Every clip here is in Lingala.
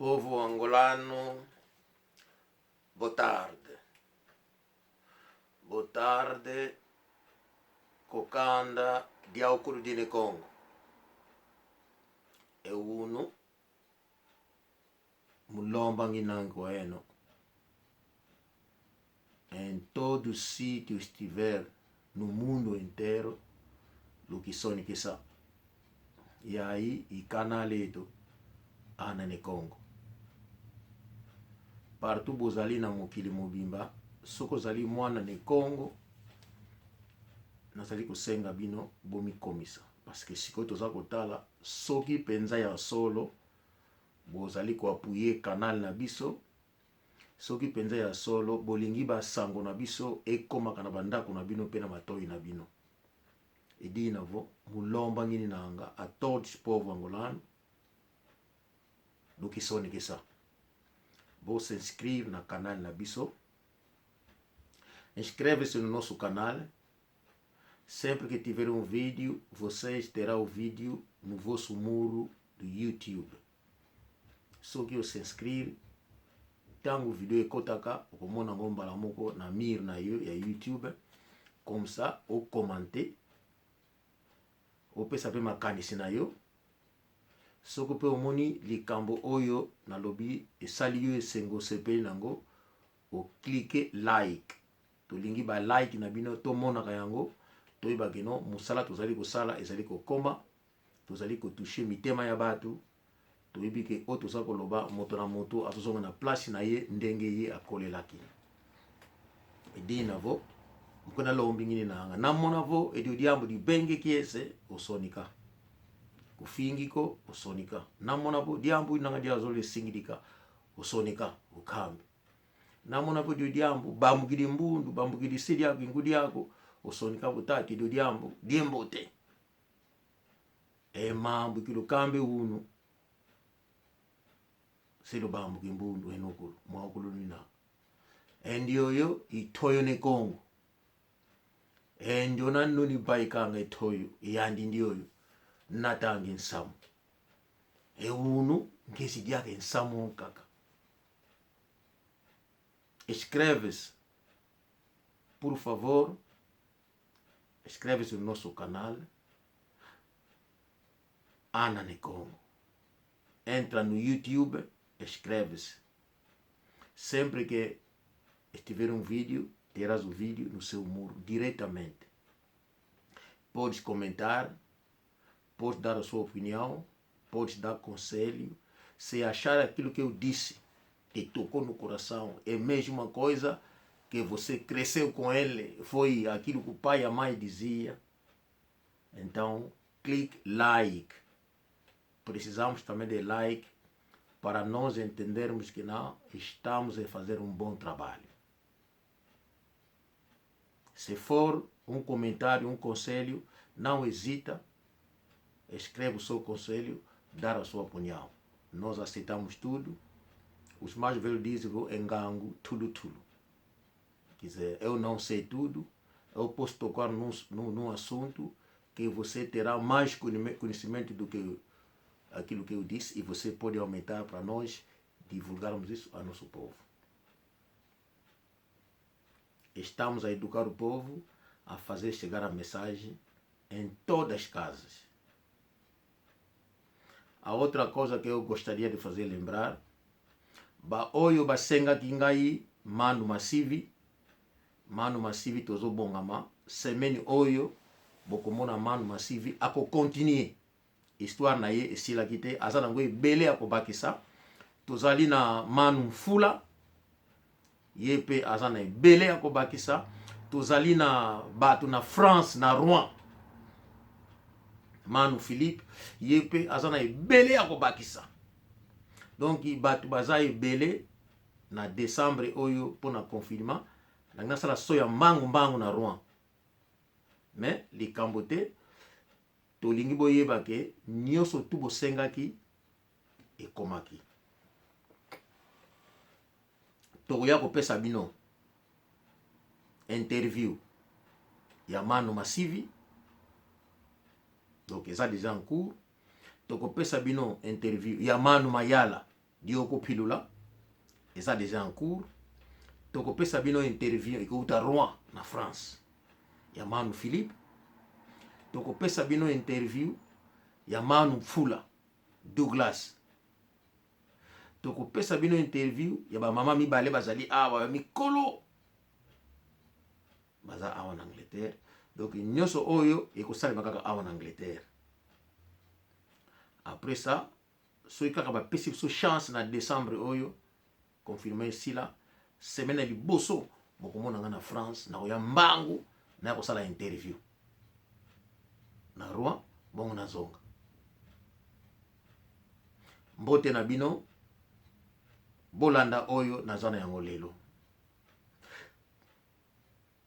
Povo angolano, boa tarde. Boa tarde, kokanda diaukulu dine Congo. E uno, mulomba nginango eno. Em todo sítio estiver no mundo inteiro, lo que soni que sa. E aí, e canaleto, ana ne Congo. Partout bozali na mokili mobimba, soko zali mwana ne Congo, nazali kosenga bino bomi komisa. Parce que siko toza kotala, soki penza ya solo, bozali ko appuyer canal na biso, soki penza ya solo, bolingi ba sango na biso, ekomaka na bandako na bino pe na matoi na bino. Edi navo, mulomba ngini na anga, a todos povo angolano, do que soni que sa. Vou se inscrever na canal na biso. Inscreve-se no nosso canal. Sempre que tiver um vídeo, vocês terão o vídeo no vosso muro do YouTube. Só que eu se inscrever, tango o vídeo ekotaka, okomona ngomba la moko na mir na yo ya YouTube. Comme ça, ou commenter, ou pesa pe makanisi na yo. Soko pe omoni likambo oyo na lobi esali yo esengo sepeli nango, o cliquer like. Tolingi ba like na bino to mona kayango, to ibageno musala tozali ko sala ezali ko koma, tozali ko toucher mitema ya batu, to ibike o tozali ko loba moto na moto atozonga na place na ye ndenge ye akolelaki. Edi navo mukona lombi ngini na anga namona vo edi odiambo di benge kiese osonika. Kufingiko osonika. Namona po diambu nanga dia zole singidika osonika ukambi. Namona po diambu bambugidi mbundu bambugidi sidi yako ingudi yako osonika butati diambu diembote. E mambu kilo kambe unu. Silo bambugidi mbundu enokulu mwakulu nina. Endio yo itoyo ne Congo. Endio nanu ni baikanga itoyo yandi ndio yo. Natangi nsamu. E uno ngesi diake nsamu kaka. Inscreve-se. Por favor. Inscreve-se no nosso canal. Ana ne Congo. Entra no YouTube. Inscreve-se. Sempre que estiver um vídeo, terás o vídeo no seu muro diretamente. Podes comentar. Pode dar a sua opinião, pode dar conselho. Se achar aquilo que eu disse te tocou no coração, é a mesma coisa que você cresceu com ele, foi aquilo que o pai e a mãe dizia, então clique like. Precisamos também de like para nós entendermos que não estamos a fazer um bom trabalho. Se for um comentário, um conselho, não hesita. Escreve o seu conselho, dar a sua opinião. Nós aceitamos tudo. Os mais velhos dizem, engango, tudo. Quer dizer, eu não sei tudo, eu posso tocar num assunto que você terá mais conhecimento do que aquilo que eu disse e você pode aumentar para nós divulgarmos isso ao nosso povo. Estamos a educar o povo, a fazer chegar a mensagem em todas as casas. A outra coisa que eu gostaria de fazer lembrar, oyo basenga kingai manu masivi tozo bongama, semeni oyo bokomona manu masivi ako continuer histoire na ye esila kite azana ngo ebele ako bakisa, tozali na manu mfula ye pe azana ebele ako bakisa, tozali na batu na France na Rouen Manu Philippe, yepe azana ebele ya kobakisa. Donc batu baza ebele na décembre oyo pona confinement, na sala soya mbangu na Rouen. Mais likambo te tolingi boyeba ke nyoso tu bosengaki ekomaki. Tokoya kopesa bino interview ya Manu Masivi. Donc ça déjà en cours. Toko pesa bino interview ya Manu Mayala dioko pilula eza déjà en cours. Tokopesa bino interview ekuta Rouen na France ya Manu Philippe. Tokopesa bino interview ya Manu Fula Douglas. Tokopesa bino interview ya ba mama mibale bazali awa mikolo baza awa na Angleterre. Donc nyonso oyo ekosalema kaka awa na Angleterre. Après ça, soki kaka bapesi biso chance na décembre oyo confirmé ici là semaine liboso bokomona nga na France na koya mbangu na kosala interview na Rouen bongo na zonga. Mbote na bino bolanda oyo na zona yango lelo.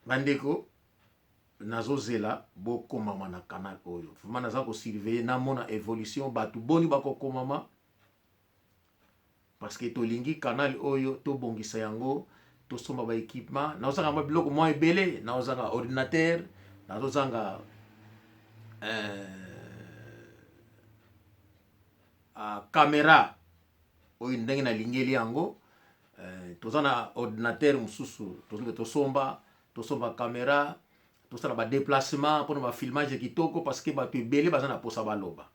Bandeko nazozela bokomama na canal oyo. Vraiment naza ko surveiller na mona évolution batu boni bakokomama parce que tolingi canal oyo to bongisa yango to somba ba équipement na ozanga biloko mo ebele na ozanga ordinateur na ozanga caméra oyo ndenge na lingeli yango tozana ordinateur mususu tosomba caméra tosala ba déplacement pour ba filmage kitoko parce que ba ebele bazana posa baloba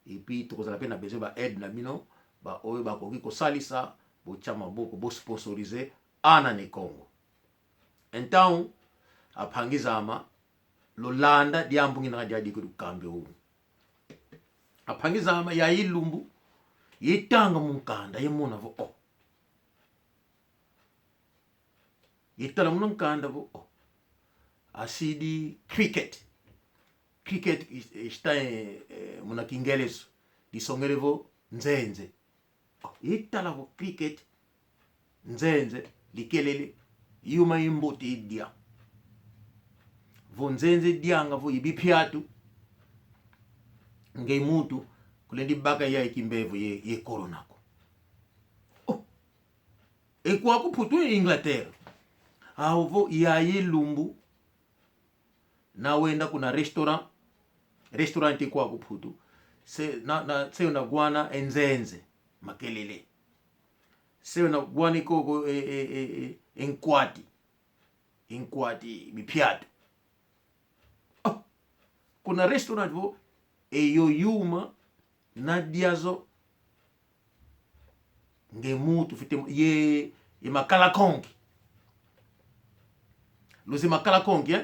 et puis tokozala pe na besoin ba aide na bino ba oyo ba koki ko salisa bo chama boko bo sponsoriser ana ne Congo. Então apangizama lolanda diambungi na jadi ku kambe hu. Apangizama ya ilumbu yitanga munkanda yemona vo o. Yitala munkanda vo o. Asidi cricket está muna kingeleso disongelevo nzenze yitala vo cricket nzenze likelele yuma imbuti idia vo nzenze dianga vo ibipiatu ngei mutu kulendi baka ya ikimbevu ye corona ko ekwa kuputu Inglaterra avo ya yelumbu na wenda kuna restaurant kwa kuputu se na gwana enzenze makelele se na gwana koko enkwati bipiatu kuna restaurant vo eyoyuma na diazo ngemutu fite ye makala kongi luzi makala kongi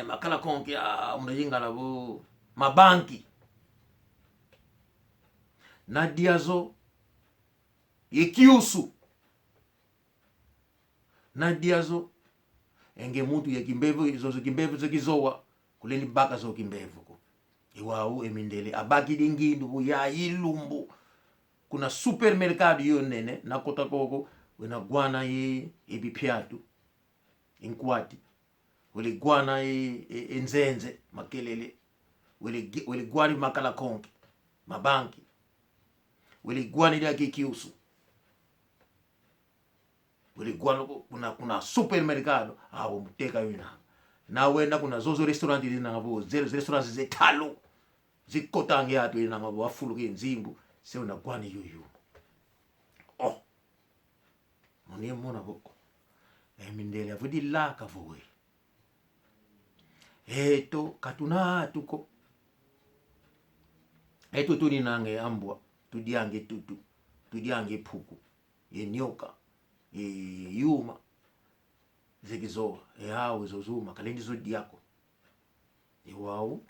makala kongi unajinga na vo mabanki na diazo yekiusu na diazo enge mutu ya kimbevu izozo kimbevu zokizowa kuleni baka zo kimbevu ko iwau emindele abaki dingindu ya ilumbu kuna supermercado yo nene na kota koko wena gwana ye ebipiatu inkwati wele gwana enzenze makelele wele gwani makala konki mabanki wele gwani ya kikiusu wele gwana kuna supermercado abo muteka yona na wenda kuna zozo restaurant ina ngabo zero restaurants zetalo zikotange yato ina ngabo afuluke nzimbu se una gwani yuyu moni mona boko emindele avudi laka vowe eto katuna tuko eto tuni nange ambwa tudiange tutu tudiange puku ye nyoka yuma zekizoa hao zozuma kalendi zodi yako wao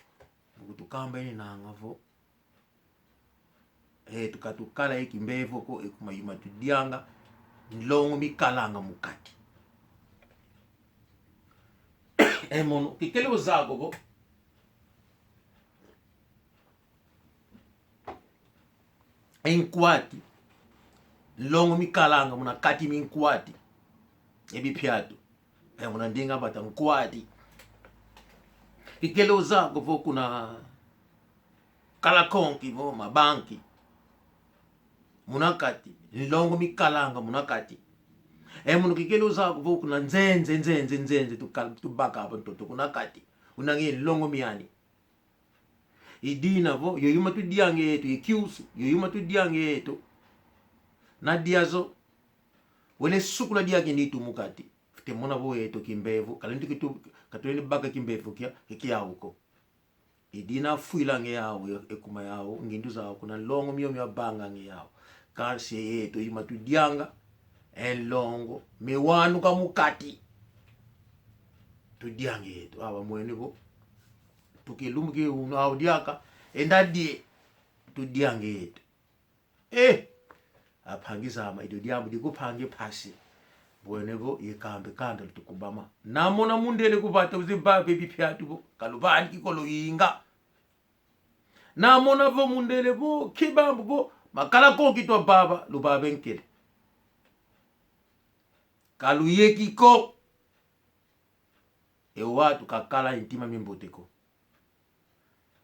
kutukamba ine nangavo tukatukala ekimbevo ko ekumayuma tudianga nlongo mikalanga mukati mono kikele uzago go enkwati longo mikalanga muna kati minkwati ebipiatu muna ndinga bata nkwati kikele uzago vo kuna kala konki vo mabanki munakati longo mikalanga munakati muno kikele uzago vo kuna nzenze tubaka apa ntoto kunakati unange longo miani idina vo yoyuma tudiange yetu yekiusu yoyuma tudiange yetu na diazo wele sukula dia kinitu mukati fite mona bo eto kimbevu kalindi kitu katweni baga kimbevu kia uko idina fuila nge yawo ekuma yawo ngindu zawo kuna longo miyo banga nge yawo kasi yeto imatu dianga elongo mewanu kamukati tudiange yeto awa mwene bo tukilumuke uno audiaka endadie tudiange yeto aphangiza ama ido diambu dikuphange phasi bwenebo yekambe kanda litukubama namona mundele kupata uzibabe bipyatu bo kalubani kikolo yinga namona vo mundele bo kibambu bo makala konki to baba lubabe nkele kaluyeki ko watu kakala intima mimboteko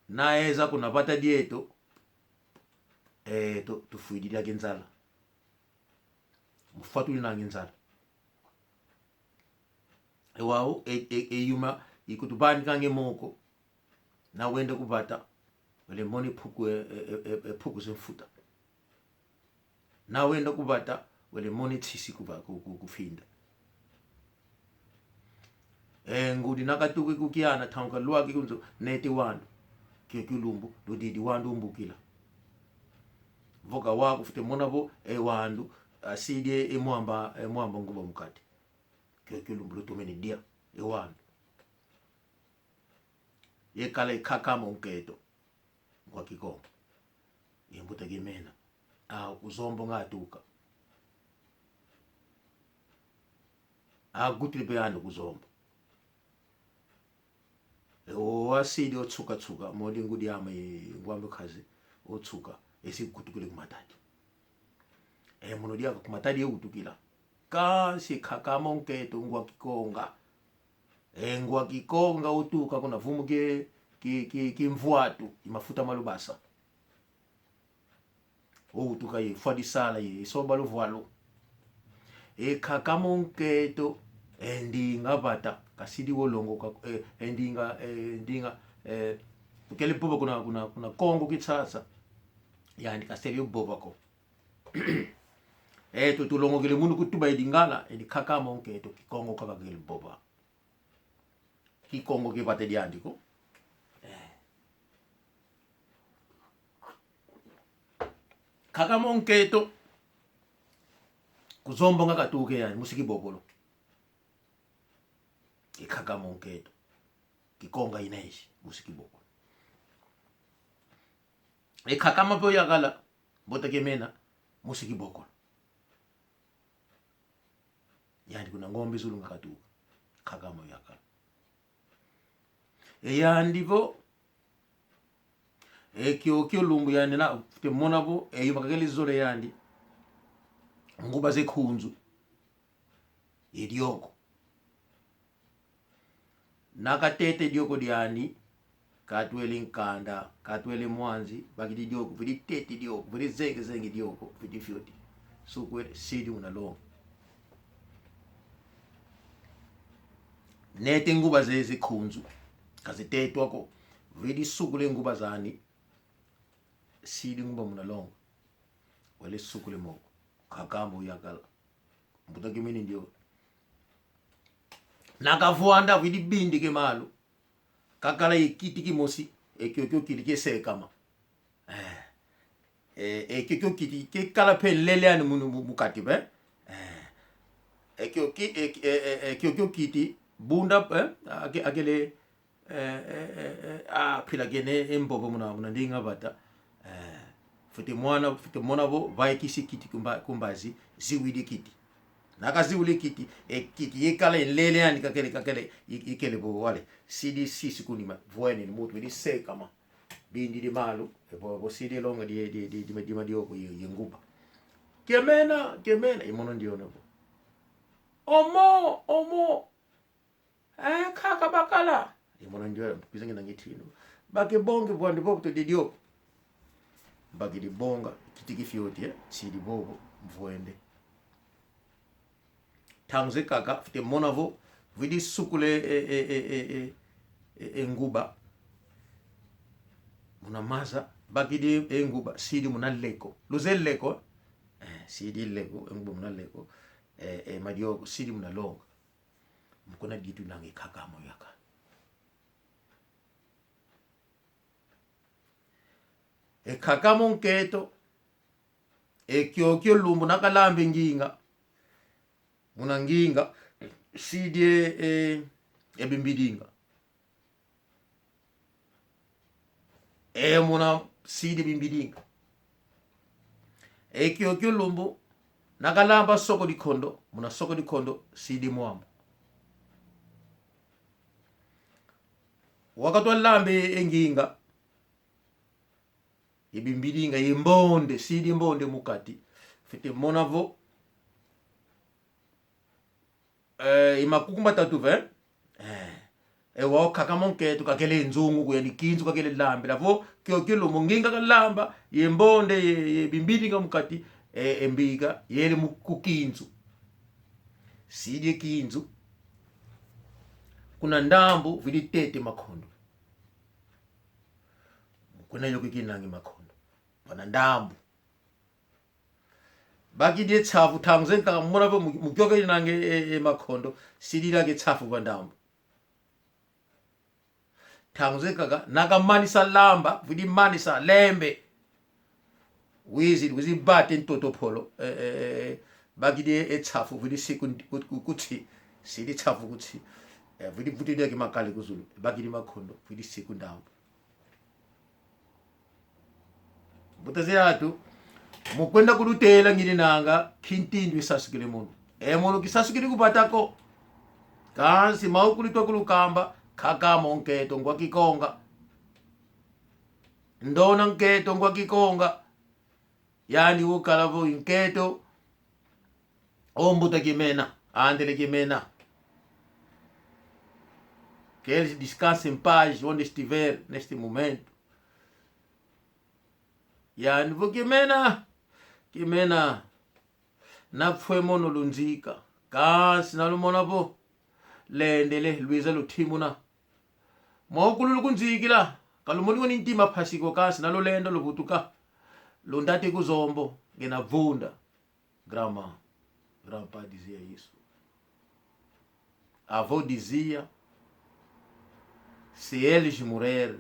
naeza kunapata dieto tufuidiria genzala mufatu ina genzala wao yuma ikutubani kange moko na wende kupata wale moni puku zemfuta na wende kupata wale moni tisi kufinda ngudi nakatuke kukiana thanka lwaki kunzo neti wandu kyekilumbu dodidi wandu umbukila voka wako fute monabo wandu aside emwamba nguba mukati kyekilumbu lutumeni dia wandu yekale kakama unketo kwa kikongo yembutegemena uzombo ngatuka agutile beyando kuzombo wasidi otsuka modi ngudi ama ngwambe khazi otsuka esikutukule kumatadi muno dia kumatadi eutukila kasi khakama unketo ngwa kikonga utuka kuna vumuke kimvuatu imafuta malubasa utuka yefadi sala yesoba luvalo khakama unketo endinga bata kasidi wolongo endinga ukele boba kuna kongo kitsatsa yani kaseli boba ko tulongo kile mundu kutuba idingala khakama unketo kikongo kakakele boba kikongo kibate diandiko khakama unketo kuzombo ngakatuke yani musiki bokolo khakama unketo kikonga inaishi musiki bokolo khakama po yakala botekemena musiki bokolo yani kuna ngombe zulu ngakatuka khakama yakala yandivo kyo lumbu yani na temona bo yibakele zole yandi nguba zekhunzu idioko nakatete dioko diani katwele nkanda katwele mwanzi bakidi dioko vidi tete dioko vidi zenge dioko vidi fyoti sukwe sidi unalonga nete nguba zekhunzu kazitetwa ko vidi sukule nguba zani sidi nguba munalonga wale sukule moko khakama yakala mbutakimini ndio nakavuanda vidi bindi ke malu kakala ikiti kimosi ekyo kiti kesekama ekyo kiti ke kala pelele ani mukati be ekyo kiti bunda akele phila gene embobo muna ndinga bata futi mwana bo vaikisi kiti kumbazi ziwidi kiti nakaziwili kiti kiti yekala enlele yani kakele ikele bo wale sidi sisi kunima voene ni mutu di sekama bindi di malu bo sidi longa di madioko yenguba kemena imono ndio no omo kaka bakala imono ndio kizenge nangitino bake bonge bwande bobo to didio bake di bonga kitiki fioti sidi bobo mvoende tangze kaka fite monavo vidi sukule nguba muna maza bakidi nguba sidi muna leko luze leko sidi lego ngbo mna lego madio sidi mna long mkona gitu nangi kakamo yaka kakamo nketo kyo lumbu nakalambe nginga muna nginga sidi bimbidinga muna sidi bimbidinga kyo lumbu nakalamba soko di kondo muna soko di kondo sidi mwambo wakatwa lambe enginga ibimbidinga imbonde sidi mbonde mukati fite monavo imakukumba tatu ve wao kakamonke tukakele nzungu kuyani kinzu kakele lambe lavo kyo munginga kalamba yembonde ibimbidinga mukati embiga yele mukukinzu sidi kinzu kuna ndambu vili tete makondo kuna yoko kinangi makondo pana ndambu baki die tsafu tangzen ka mona bo mukyoke nange makondo sidi lage tsafu kwa ndambu tangzen kaga naga manisa lamba vili manisa lembe wizi bate ntoto polo baki die tsafu vili sekundi kuti sidi tsafu kuti vili vuti lage makali kuzulu baki di makondo vili sekundambu butaziratu mukwenda kulutela ngini nanga kintindu isasukile mundu mono kisasukile kupatako kansi maukulitwa kulukamba kakamo nketo ngwa kikonga ndona nketo ngwa kikonga yani ukalavo nketo ombuta kimena andele kimena que eles descansem em paz onde estiver neste momento. Yani vo kimena na pfwe mono lunzika kasi nalumona vo lendele Luiza luthimuna mwaukulu lukunzikila kalumoni ni ntima phasiko kasi nalo lendo luvutuka lundati kuzombo ngena vunda grandpa dizia isso, avô dizia, se eles morrer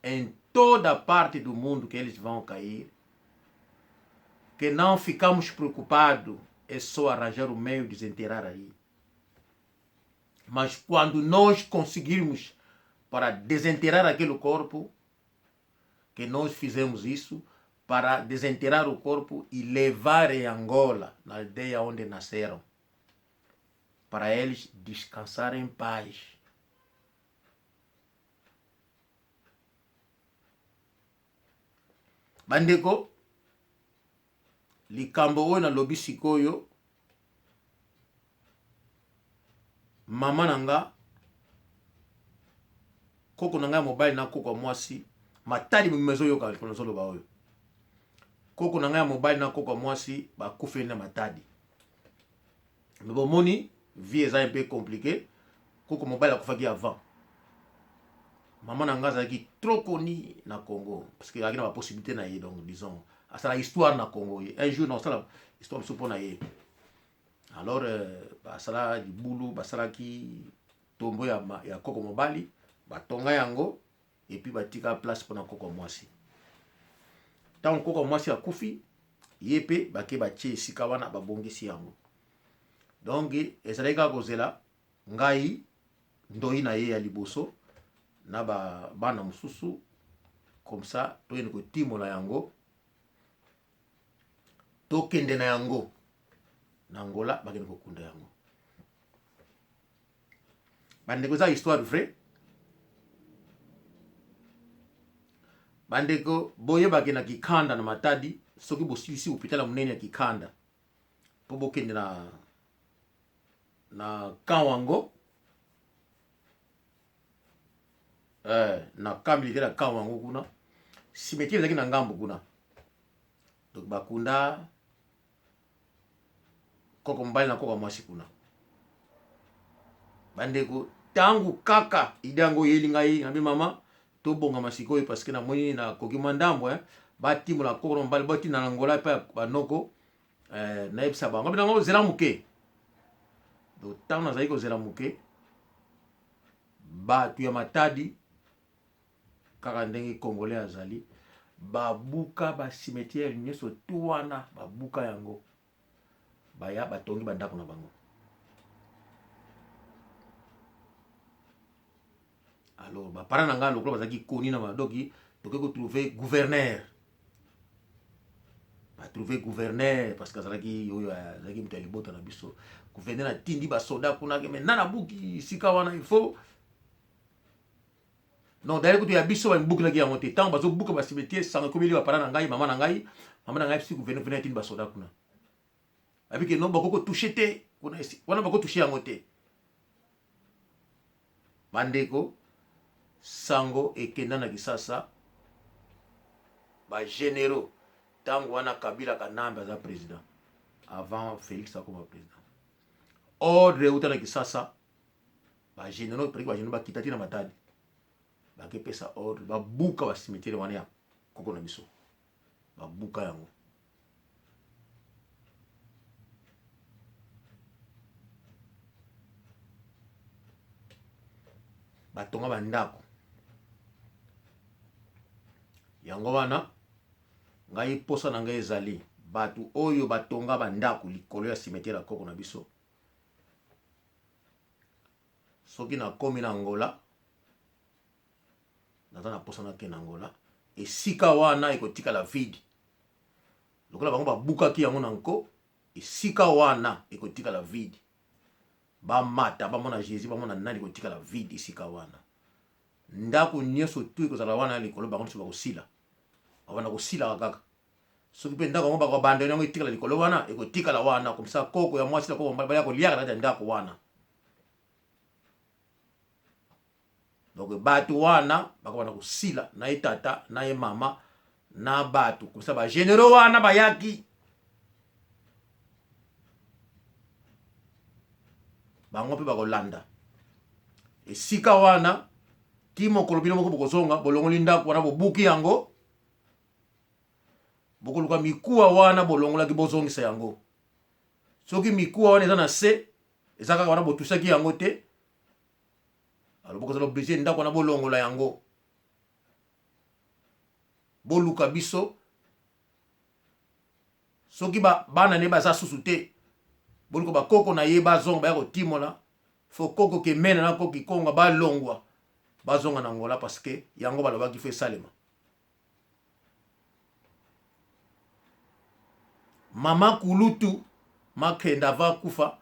em toda parte do mundo que eles vão cair, que não ficamos preocupados, é só arranjar o meio de desenterrar aí. Mas quando nós conseguirmos para desenterrar aquele corpo, que nós fizemos isso, para desenterrar o corpo e levar em Angola, na aldeia onde nasceram, para eles descansarem em paz. Bandeko, likambo oyo na lobi sikoyo, mama nanga, koko nanga mobile na koko mwasi, matadi mmezo yoka konozolo ba oyo. Koko nanga mobile na koko mwasi, ba kufe na matadi. Mais moni, vie est un peu compliqué. Koko mobile a kufaki avant. Maman nanga zaki trop connu na Congo parce qu'il y a une possibilité na ye, donc disons ça la histoire na Congo. Un jour non ça la histoire se pona ye. Alors ba sala di boulot, ba sala ki tombo ya koko mobile, ba tonga yango et puis ba tika place pour na koko mwasi. Tant koko mwasi a kufi yepe ba ke ba tie sika wana ba bongisi yango. Donc ezaleka kozela ngai ndoi na ye ya liboso na bana mususu comme ça toyene ko timola yango tokende na yango na Angola bakene ko kunda yango bandeko za histoire vrai bandeko boye bakena kikanda na matadi soki bosilisi hôpital munene ya kikanda po bokende na Kawango na kambi kila Kawango kuna simetiere zaki na ngambo kuna donc bakunda koko mbali na koko mwasi kuna bandeko tangu kaka idango yelinga yi ngambi mama to bonga masikoyi parce que na moni na koki mandambo batimula koko mbali boti na Angola pa banoko na yebisa bango binango zela muke do tant nazali ko zela muke batu ya Matadi kaka ndenge congolais azali babuka ba cimetière nyoso tu wana babuka yango baya batongi bandako na bango. Alors bapara na nga lokolo bazaki koni na badoki toke ko trouver gouverneur, ba trouver gouverneur parce que azalaki oyo azalaki mutu ya libota na biso. Gouverneur atindi ba soda kuna ke nana buki sika wana il faut non d'ailleurs que tu as biso ba buki na ki yango te tant bazo buka ba cimetière sanga komeli bapara na ngai mama na ngai si gouverneur venait atindi ba soda kuna abiki non bakoko toucher te kuna wana bakoko toucher yango te bandeko sango ekenda na Kisasa ba généraux tango wana Kabila Kanambe aza président avant Félix akoma président ordre uta na Kisasa ba généraux ba généraux bakitati na Matadi bakepesa ordre babuka ba cimetière wana ya koko na biso babuka yango. Batonga bandako yango wana ngai posa na ngai ezali batu oyo batonga bandako likolo ya cimetière ya koko na biso soki na komi na Angola naza na posa na ke na Angola esika wana ekotikala vide lokola bango babukaki yango na nko esika wana ekotikala vide bamata bamona Jésus bamona nani ekotikala vide esika wana ndako nyonso tu ekozala wana likolo bango nyonso bakosila abana kosila kaka soki mpe ndako yango bakobandela yango etikala likolo wana ekotikala wana komisa koko ya mwasi na koko baya koliaka na ndako wana. Donc batu wana bakobana kosila na etata na ye mama na batu komisa ba généraux wana bayaki bango mpe bakolanda esika wana ti mokolo bino moko bokozonga bolongoli ndako wana bobuki yango bokoluka mikuwa wana bolongolaki bozongisa yango soki mikuwa wana eza na se eza kaka wana botusaki yango te alors bokozala obligé ndako wana bolongola yango boluka biso soki bana ne baza susu te boluka bakoko na ye bazonga baya kotimola fo koko ke mena na koko kikonga balongwa bazonga na Angola parce que yango balobaki fe salema. Mama Kulutu makenda va kufa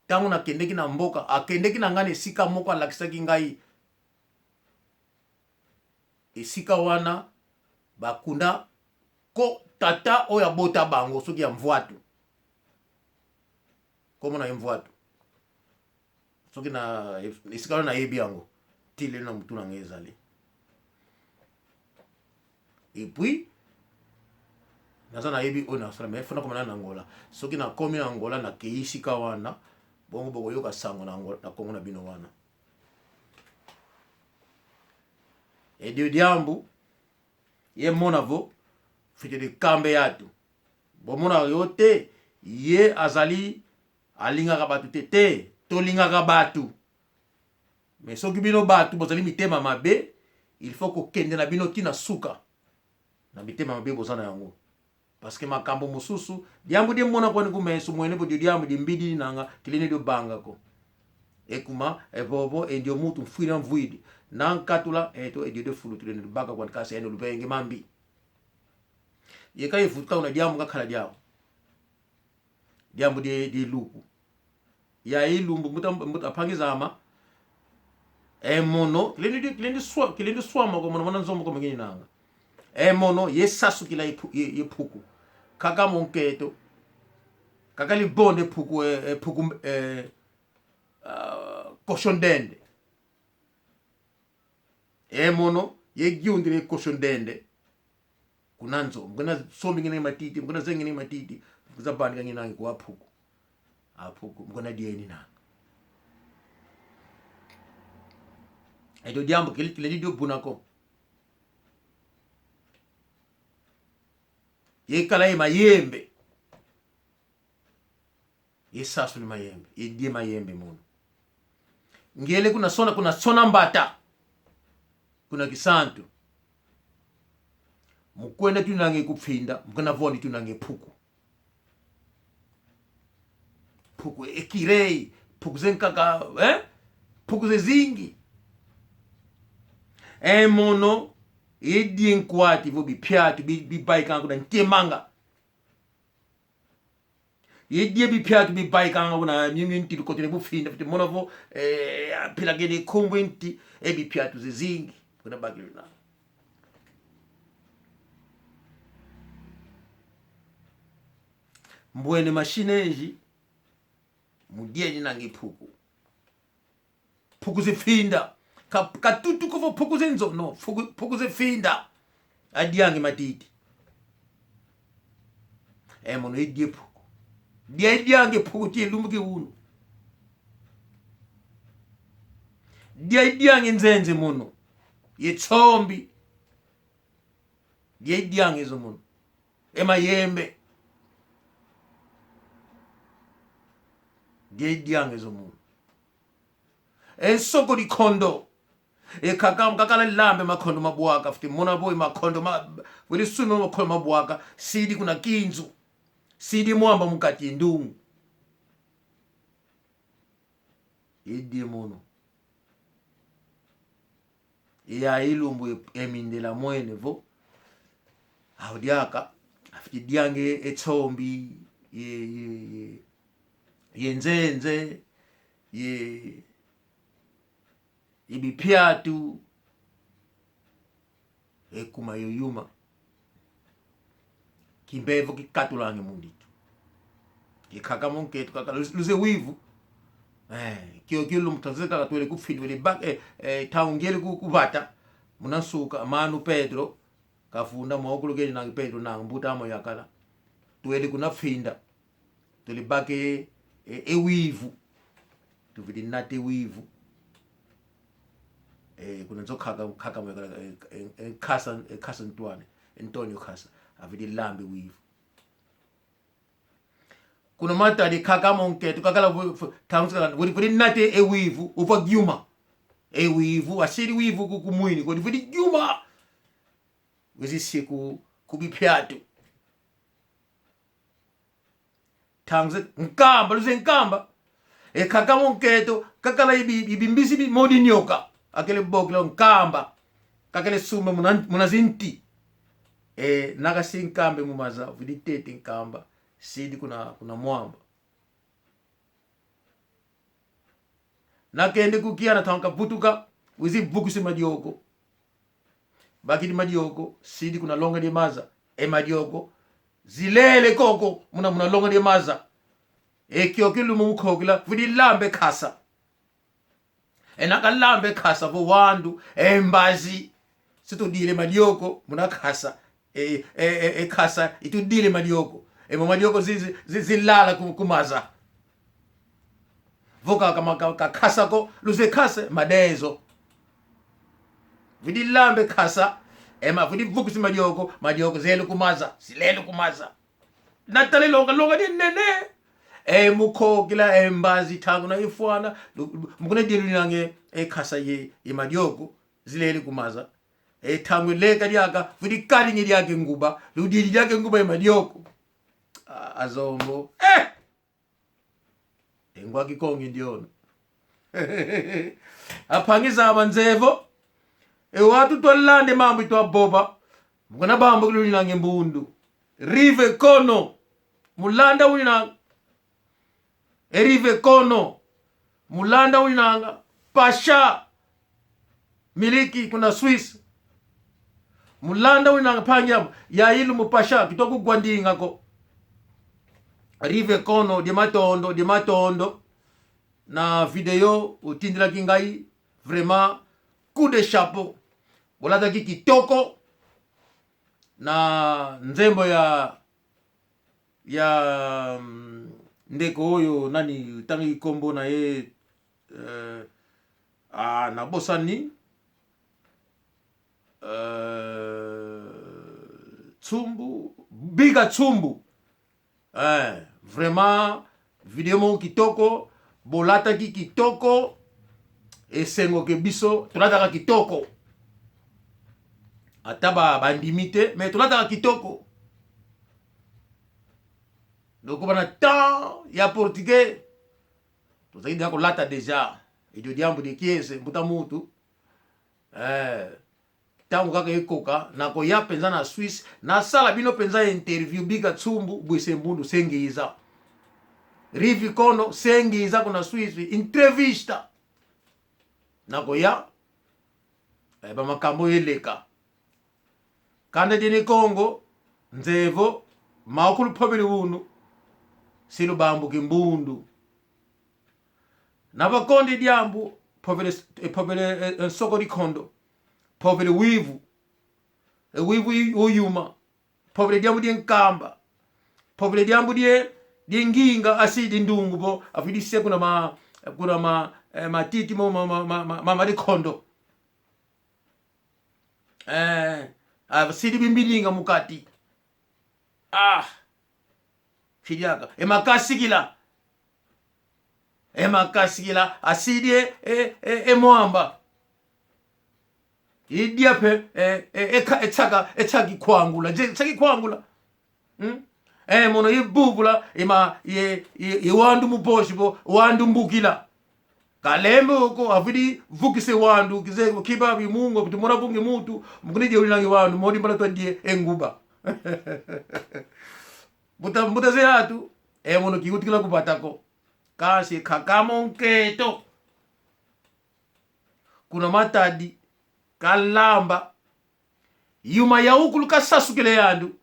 tango na kendeki na mboka akendeki na ngane esika moko alakisaki ngai esika wana bakunda ko tata oya bota bango soki ya mvwatu komo na mvwatu soki na esika wana yebi yango tile na mutu na ngai ezali et puis naza na yebi oyo nasala mais fona komana na Angola soki na komi na Angola na kei sika wana bongo bokoyoka sango na Angola na Kongo na bino wana et de diambu ye mona vo fite de kambe yatu bomona yo te ye azali alingaka batu te tolingaka batu mais soki bino batu bozali mitema mabe il faut ko kende na bino tina suka na mitema mabe bozana yango parce que makambo mususu diambu de mona ko ni meso mwene bo diambu di mbidi nanga kilini do banga ko ekuma ebobo endio mutu fuina mvuidi nankatula eto edio de fulutule ni banga kwa kasa eno lubenge mambi yeka ifutka una diambu ngakhala diambu diambu de luku ya ilumbu muta apangizama mono kilindi swama ko mona nzomo ko mengini nanga mono yesasu kila ye puku kaka monketo kaka li bonde puku puku cochon dende mono ye giundire cochon dende kunanzo mgana somi ngine matiti mgana zengine matiti kuzabandi ngine nangi kwa puku apuku mgana dieni nanga edo diambo kile dio bunako yekala mayembe yesasu ni mayembe yedie mayembe muno ngele kuna sona mbata kuna kisantu mukwenda tunange kupfinda mukana voni tunange puku ekirei puku zenkaka puku zezingi mono yedie nkwati vo bipyatu bibaikanga kuna ntemanga yedie bipyatu bibaikanga kuna mimi nti bikotele bupfinda futi mono vo pilagene kumbu nti bipyatu zezingi kuna bagiluna mbwene mashineji mudieni nange puku zipfinda katutu kuvo puku zenzo no puku zipfinda adiange matiti mono edie puku diange puku tie lumbuke uno diange nzenze muno yetsombi diange zo muno mayembe diange zo muno soko di kondo kakala lambe makondo mabwaka futi mona boy makondo wili sume makondo mabwaka sidi kuna kinzu sidi mwamba mukati ndungu yedie mono ya ilumbu emindela mwene vo audiaka afiti diange etsombi yenzenze ibipyatu kumayoyuma kimbevo kikatulange munditu kikaka monketu kaka luze wivu kyo lumtazeka katwele kupfindwele bak taungele kubata munasuka manu Pedro kafunda mwaokulukeni nange Pedro nange mbuta amo yakala twele kunapfinda tuli bake wivu tuvili nate wivu kuna nzokhaka mwekala khasa ntwane Antonio khasa avidi lambe wivu kuna mata di khaka monketu kakala thamsika vudi nate wivu uva gyuma wivu asiri wivu kukumwini kodi vudi gyuma wezisiku kubipyatu thamse nkamba luze nkamba khaka monketu kakala ibimbisi modi nyoka akele boglo nkamba kakele sume munazinti nakasinkambe mumaza viditete nkamba sidi kuna mwamba nakende kukiana tanka butuka wizi bukusi madiogo bakidi madiogo sidi kuna longa di maza madiogo zilele koko muna longa di maza kyokilu mumukogila vidi lambe khasa nakalambe khasa vo wandu embazi situdile madiogo muna khasa khasa itudile madiogo madiogo zilala kumaza voka kama khasa ko luze khase madezo vidi lambe khasa vidi vukusi madiogo zele kumaza silele kumaza natale longa di nene mukhogila embazi thangu na ifwana mukune dilu nange khasa ye madiogo zilele kumaza thangu leka lyaka vidi kali ngi lyake nguba ludili lyake nguba madiogo azombo ngwa kikongi ndiona aphangiza abanzevo watu twalande mambo twaboba mukana bambo kululi nange mbundu rive kono mulanda ulinanga rive kono mulanda ulinanga pasha miliki kuna Swiss mulanda ulinanga panyama ya ilu mupasha kitoku gwandinga ko rive kono di matondo na video utindila kingai vraiment coup de chapeau bolata ki kitoko na nzembo ya ndeko oyo nani tangi kombo na ye na bosani Tsumbu, biga Tsumbu. Vraiment, vidéo mon kitoko, bolata ki kitoko, esengo ke biso, tulata ka kitoko. Ataba bandimite, mais tulata ka kitoko. Donc, on a tant, il y a portugais. Tout ça, il y a lata déjà. Et du diambo de kiese, mutamutu. Tangu kaka ekoka, na ko ya penza na Swiss, na sala bino penza interview biga Tsumbu, bwese mbundu sengiza. Rivi kono, sengiza kuna Swiss, entrevista. Na ko ya, ba makambo eleka. Kanda dini Kongo, nzevo, maokulu pabili unu, silu bambu kimbundu. Na bakondi diambu, povele soko di kondo. Povele wivu. Wivu uyuma. Povele diambu die nkamba. Povele diambu die nginga asidi ndungu bo. Afidi se kuna matiti ma di kondo. Asidi bimbilinga mukati. Fidiaka. Emakasigila asidi mwamba. Idiape etaki kwangula. Etaki kwangula. Mono ibubula wandu muposhibo wandu mbukila. Kalembe uko afidi vukise wandu kize kibabi mungu kutumora bungi mutu mkunije ulilangi wandu modi mbala twandie enguba. Buta ze atu mono kigutikila kupatako. Kasi kakamonketo. Kuna matadi kalamba yuma ya ukulu kasasukile yandu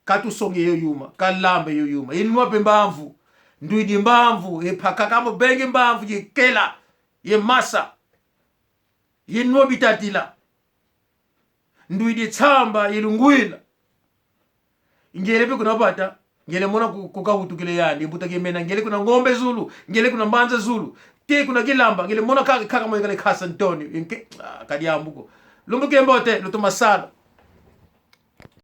katusonge yo yuma kalamba yo yuma inwa pembamvu nduidi mbamvu epakakamo benge mbamvu yekela ye masa yinwa bitatila nduidi tsamba yilungwila ingelepe kuna bata ngele mona kukahutukile yandi mbuta kemena ngele kuna ngombe zulu ngele kuna mbanza zulu ke kuna kilamba ngele mona kaka mo ngale khasa ntoni kadi ambuko lumbuke mbote lutumasala